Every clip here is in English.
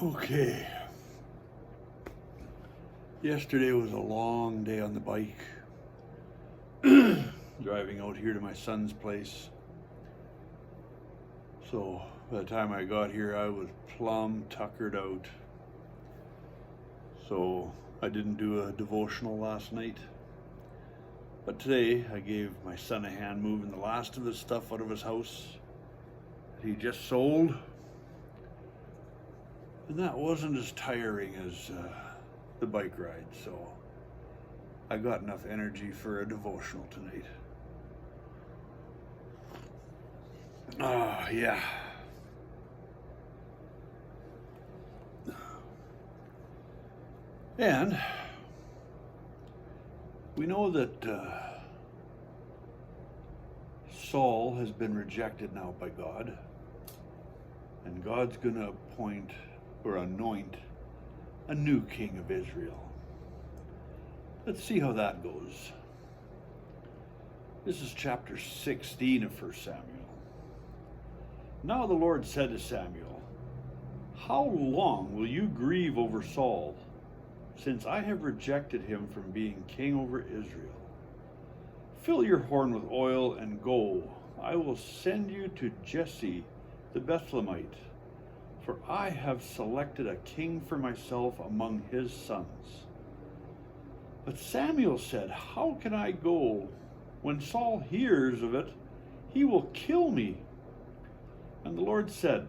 Okay. Yesterday was a long day on the bike. Driving out here to my son's place. So by the time I got here, I was plumb tuckered out. So I didn't do a devotional last night. But today I gave my son a hand moving the last of his stuff out of his house that he just sold. And that wasn't as tiring as the bike ride, so I got enough energy for a devotional tonight. Yeah. And we know that Saul has been rejected now by God, and God's going to appoint or anoint a new king of Israel. Let's see how that goes. This is chapter 16 of 1 Samuel. Now the Lord said to Samuel, "How long will you grieve over Saul, since I have rejected him from being king over Israel? Fill your horn with oil and go. I will send you to Jesse the Bethlehemite, for I have selected a king for myself among his sons." But Samuel said, "How can I go? When Saul hears of it, he will kill me." And the Lord said,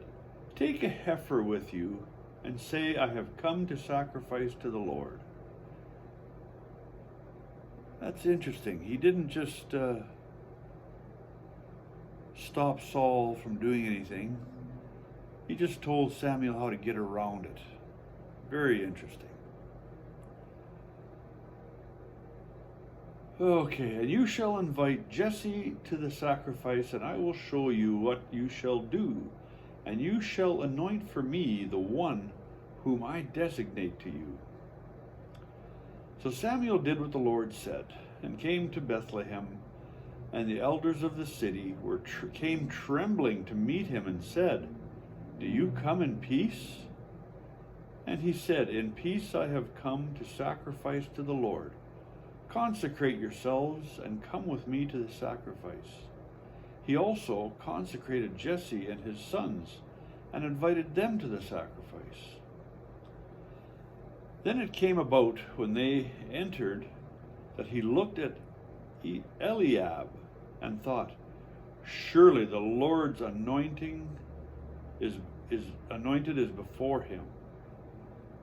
"Take a heifer with you and say, I have come to sacrifice to the Lord." That's interesting. He didn't just stop Saul from doing anything. He just told Samuel how to get around it. Very interesting. Okay, and you shall invite Jesse to the sacrifice, and I will show you what you shall do. And you shall anoint for me the one whom I designate to you. So Samuel did what the Lord said, and came to Bethlehem. And the elders of the city came trembling to meet him and said, "Do you come in peace?" And he said, "In peace I have come to sacrifice to the Lord. Consecrate yourselves and come with me to the sacrifice." He also consecrated Jesse and his sons and invited them to the sacrifice. Then it came about when they entered that he looked at Eliab and thought, "Surely the Lord's anointed is before him."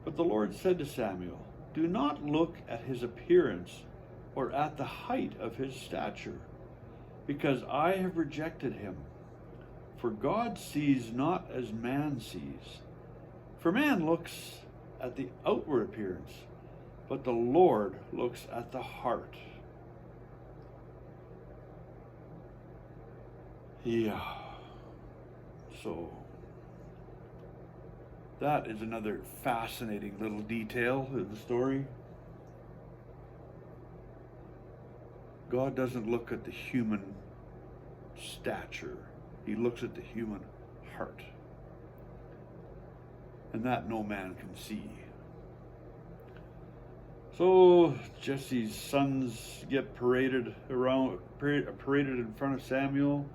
But the Lord said to Samuel, "Do not look at his appearance or at the height of his stature, because I have rejected him. For God sees not as man sees. For man looks at the outward appearance, but the Lord looks at the heart." Yeah. So that is another fascinating little detail of the story. God doesn't look at the human stature. He looks at the human heart. And that no man can see. So Jesse's sons get paraded in front of Samuel.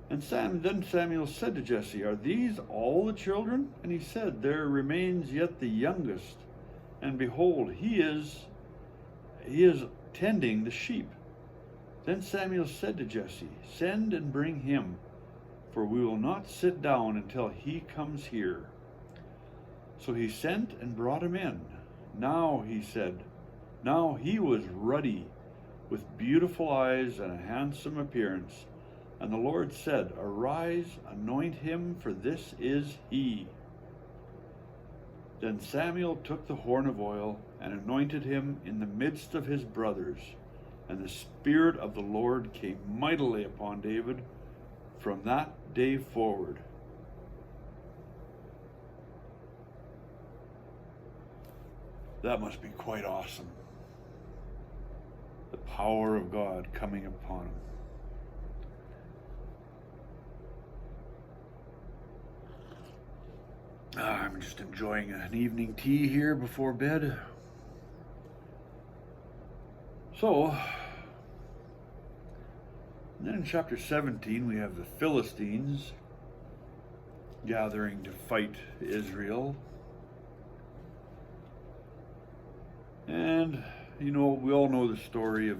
And then Samuel said to Jesse, "Are these all the children?" And he said, "There remains yet the youngest, and behold, he is tending the sheep." Then Samuel said to Jesse, "Send and bring him, for we will not sit down until he comes here." So he sent and brought him in. Now he was ruddy, with beautiful eyes and a handsome appearance. And the Lord said, "Arise, anoint him, for this is he." Then Samuel took the horn of oil and anointed him in the midst of his brothers. And the Spirit of the Lord came mightily upon David from that day forward. That must be quite awesome. The power of God coming upon him. I'm just enjoying an evening tea here before bed. So, then in chapter 17, we have the Philistines gathering to fight Israel. And, we all know the story of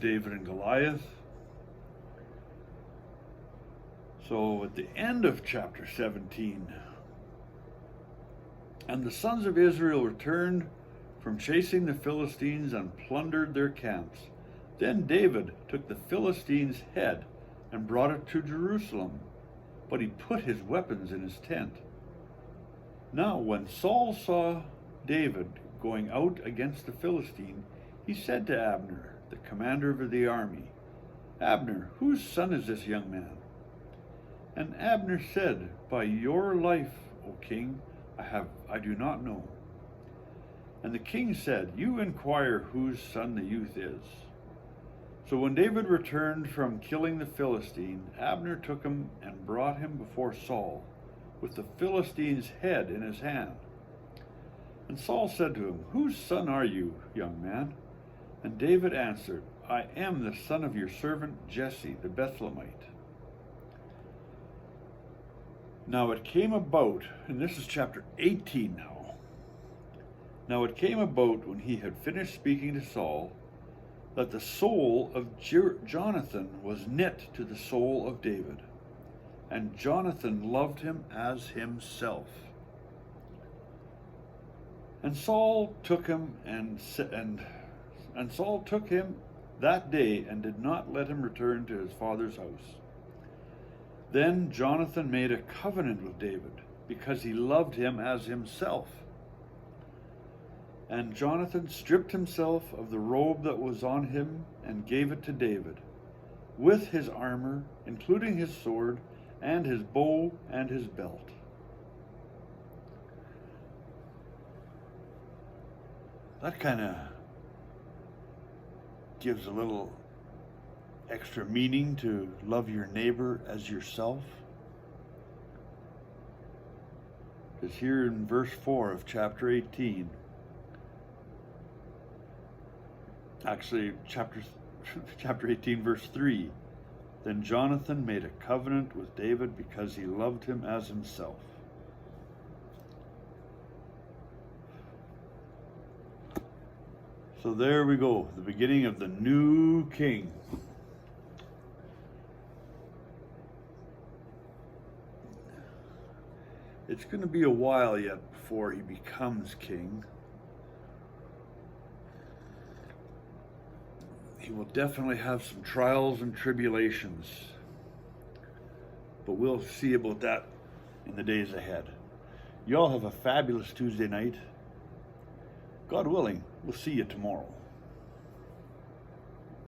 David and Goliath. So at the end of chapter 17, and the sons of Israel returned from chasing the Philistines and plundered their camps. Then David took the Philistines' head and brought it to Jerusalem, but he put his weapons in his tent. Now when Saul saw David going out against the Philistine, he said to Abner, the commander of the army, "Abner, whose son is this young man?" And Abner said, "By your life, O king, I do not know." And the king said, "You inquire whose son the youth is." So when David returned from killing the Philistine, Abner took him and brought him before Saul, with the Philistine's head in his hand. And Saul said to him, "Whose son are you, young man?" And David answered, "I am the son of your servant Jesse, the Bethlehemite." Now it came about, and this is chapter 18 now. Now it came about when he had finished speaking to Saul, that the soul of Jonathan was knit to the soul of David, and Jonathan loved him as himself. And Saul took him and Saul took him that day and did not let him return to his father's house. Then Jonathan made a covenant with David, because he loved him as himself. And Jonathan stripped himself of the robe that was on him and gave it to David, with his armor, including his sword and his bow and his belt. That kind of gives a little extra meaning to love your neighbor as yourself. Because here in verse 4 of chapter 18, actually chapter 18 verse 3, then Jonathan made a covenant with David because he loved him as himself. So there we go, the beginning of the new king. It's going to be a while yet before he becomes king. He will definitely have some trials and tribulations, but we'll see about that in the days ahead. You all have a fabulous Tuesday night. God willing, we'll see you tomorrow.